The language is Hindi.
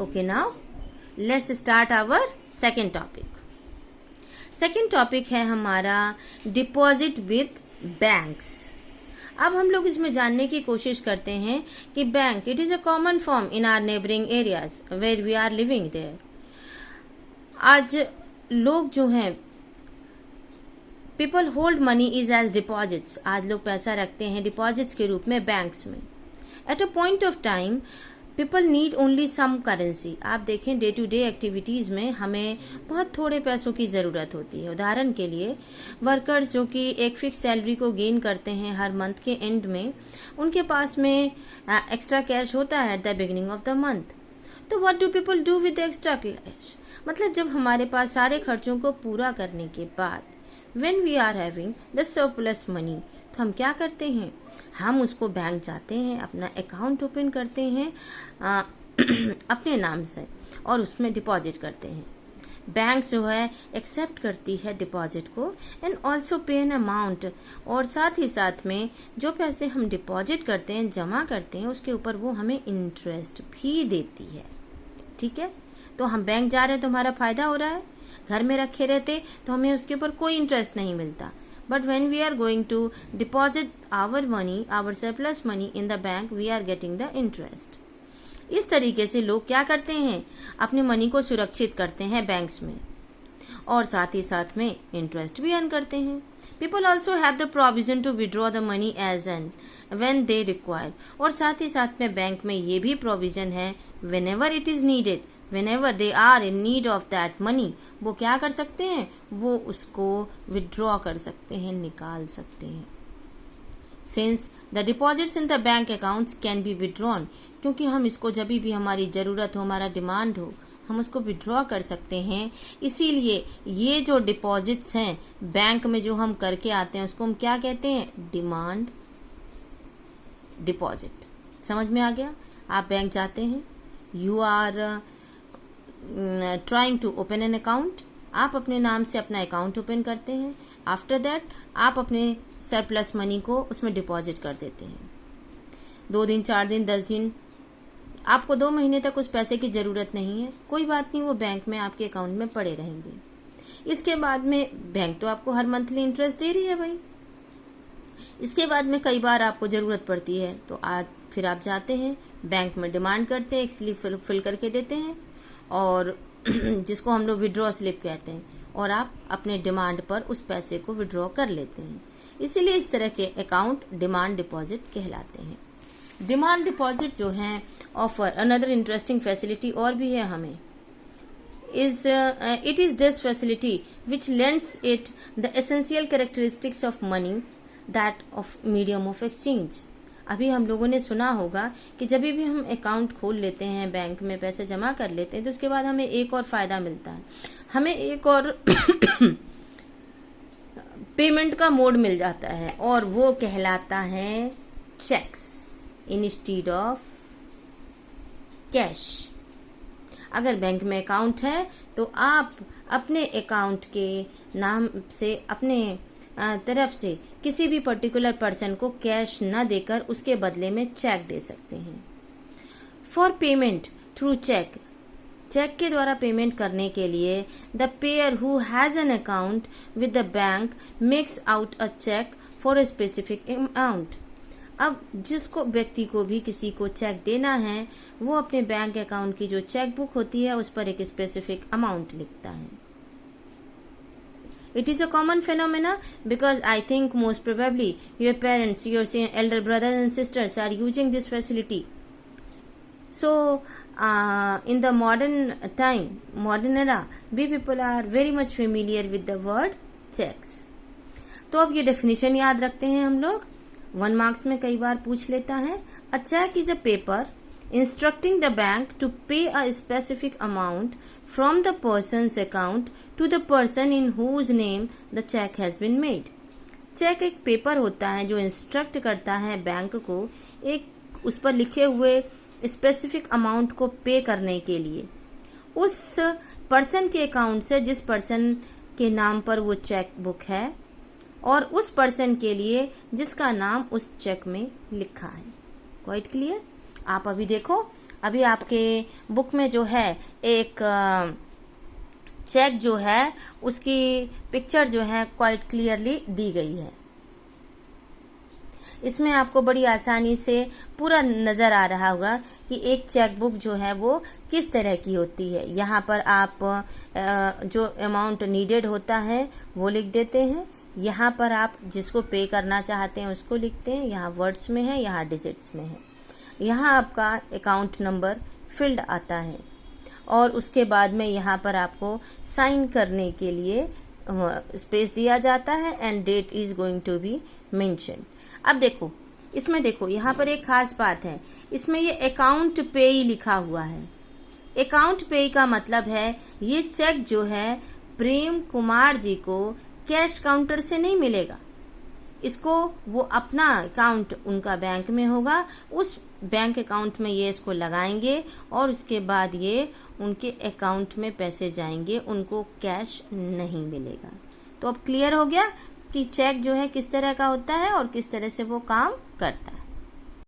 Okay, now let's start our second topic. Second topic है हमारा डिपॉजिट विथ बैंक्स. अब हम लोग इसमें जानने की कोशिश करते हैं कि bank it is a common form in our neighbouring areas where we are living there. आज लोग जो हैं people hold money is as deposits. आज लोग पैसा रखते हैं डिपॉजिट्स के रूप में बैंक्स में. At a point of time people need only some currency. आप देखें डे टू डे एक्टिविटीज में हमें बहुत थोड़े पैसों की जरूरत होती है. उदाहरण के लिए वर्कर्स जो कि एक फिक्स सैलरी को गेन करते हैं हर मंथ के एंड में, उनके पास में एक्स्ट्रा कैश होता है at the beginning of the month. तो what do people do with extra cash? मतलब जब हमारे पास सारे खर्चों को पूरा करने के बाद when we are having the surplus money, तो हम क्या करते हैं? हम उसको बैंक जाते हैं, अपना अकाउंट ओपन करते हैं अपने नाम से और उसमें डिपॉजिट करते हैं. बैंक जो है एक्सेप्ट करती है डिपॉजिट को एंड ऑल्सो पे एन अमाउंट. और साथ ही साथ में जो पैसे हम डिपॉजिट करते हैं, जमा करते हैं, उसके ऊपर वो हमें इंटरेस्ट भी देती है. ठीक है, तो हम बैंक जा रहे हैं तो हमारा फायदा हो रहा है. घर में रखे रहते तो हमें उसके ऊपर कोई इंटरेस्ट नहीं मिलता. But when we are going to deposit our money, our surplus money in the bank, we are getting the interest. इस तरीके से लोग क्या करते हैं? अपने मनी को सुरक्षित करते हैं बैंक्स में और साथ ही साथ में इंटरेस्ट भी अर्न करते हैं. People also have the provision to withdraw the money as and when they require. और साथ ही साथ में बैंक में ये भी प्रोविजन है whenever it is needed. Whenever they are in need of that money, वो क्या कर सकते हैं? वो उसको withdraw कर सकते हैं, निकाल सकते हैं. Since the deposits in the bank accounts can be withdrawn, क्योंकि हम इसको जब भी हमारी ज़रूरत हो, हमारा डिमांड हो, हम उसको विड्रॉ कर सकते हैं. इसीलिए ये जो डिपॉजिट्स हैं बैंक में जो हम करके आते हैं उसको हम क्या कहते हैं? Demand deposit. समझ में आ गया? आप बैंक जाते हैं, you are trying to open an account. आप अपने नाम से अपना अकाउंट ओपन करते हैं. आफ्टर दैट आप अपने सरप्लस मनी को उसमें डिपॉजिट कर देते हैं. 2 दिन, 4 दिन, 10 दिन, आपको 2 महीने तक उस पैसे की ज़रूरत नहीं है. कोई बात नहीं, वो बैंक में आपके अकाउंट में पड़े रहेंगे. इसके बाद में बैंक तो आपको हर मंथली इंटरेस्ट दे रही है भाई. इसके बाद में कई बार आपको ज़रूरत पड़ती है तो आज फिर आप जाते हैं बैंक में, डिमांड करते हैं, एक स्लिप फिल करके देते हैं और जिसको हम लोग विड्रॉ स्लिप कहते हैं, और आप अपने डिमांड पर उस पैसे को विड्रॉ कर लेते हैं. इसीलिए इस तरह के अकाउंट डिमांड डिपॉजिट कहलाते हैं. डिमांड डिपॉजिट जो है ऑफर अनदर इंटरेस्टिंग फैसिलिटी और भी है हमें. It is this facility which lends it the essential characteristics of money that of medium of exchange. अभी हम लोगों ने सुना होगा कि जब भी हम अकाउंट खोल लेते हैं, बैंक में पैसे जमा कर लेते हैं, तो उसके बाद हमें एक और फायदा मिलता है. हमें एक और पेमेंट का मोड मिल जाता है और वो कहलाता है चेक्स इंस्टीड ऑफ कैश. अगर बैंक में अकाउंट है तो आप अपने अकाउंट के नाम से अपने तरफ से किसी भी पर्टिकुलर पर्सन को कैश न देकर उसके बदले में चेक दे सकते हैं. For payment through cheque, cheque के द्वारा पेमेंट करने के लिए the payer who has an account with the bank makes out a cheque for a specific amount. अब जिसको व्यक्ति को भी किसी को चेक देना है वो अपने बैंक अकाउंट की जो चेक बुक होती है उस पर एक स्पेसिफिक अमाउंट लिखता है. It is a common phenomena because I think most probably your parents, your elder brothers and sisters are using this facility. So, in the modern era, we people are very much familiar with the word checks. तो अब ये definition याद रखते हैं हम लोग. 1 marks में कई बार पूछ लेता है. A check is a paper instructing the bank to pay a specific amount from the person's account to the person in whose name the check has been made. Cheque एक पेपर होता है जो इंस्ट्रक्ट करता है बैंक को एक उस पर लिखे हुए स्पेसिफिक अमाउंट को पे करने के लिए उस पर्सन के अकाउंट से जिस पर्सन के नाम पर वो चेक बुक है और उस पर्सन के लिए जिसका नाम उस चेक में लिखा है. Quite clear? आप अभी देखो अभी आपके बुक में जो है एक चेक जो है उसकी पिक्चर जो है क्वाइट क्लियरली दी गई है। इसमें आपको बड़ी आसानी से पूरा नजर आ रहा होगा कि एक चेक बुक जो है वो किस तरह की होती है। यहाँ पर आप जो अमाउंट नीडेड होता है वो लिख देते हैं, यहाँ पर आप जिसको पे करना चाहते हैं उसको लिखते हैं, यहाँ वर्ड्स में है, यहाँ डिजिट्स में है, यहाँ आपका अकाउंट नंबर फील्ड आता है और उसके बाद में यहाँ पर आपको साइन करने के लिए स्पेस दिया जाता है and date is going to be mention. अब देखो इसमें देखो यहाँ पर एक खास बात है, इसमें ये अकाउंट पेई लिखा हुआ है। अकाउंट पेई का मतलब है ये चेक जो है प्रेम कुमार जी को कैश काउंटर से नहीं मिलेगा, इसको वो अपना अकाउंट उनका बैंक में होगा, उस बैंक अकाउंट में ये इसको लगाएंगे और उसके बाद ये उनके अकाउंट में पैसे जाएंगे, उनको कैश नहीं मिलेगा। तो अब क्लियर हो गया कि चेक जो है किस तरह का होता है और किस तरह से वो काम करता है।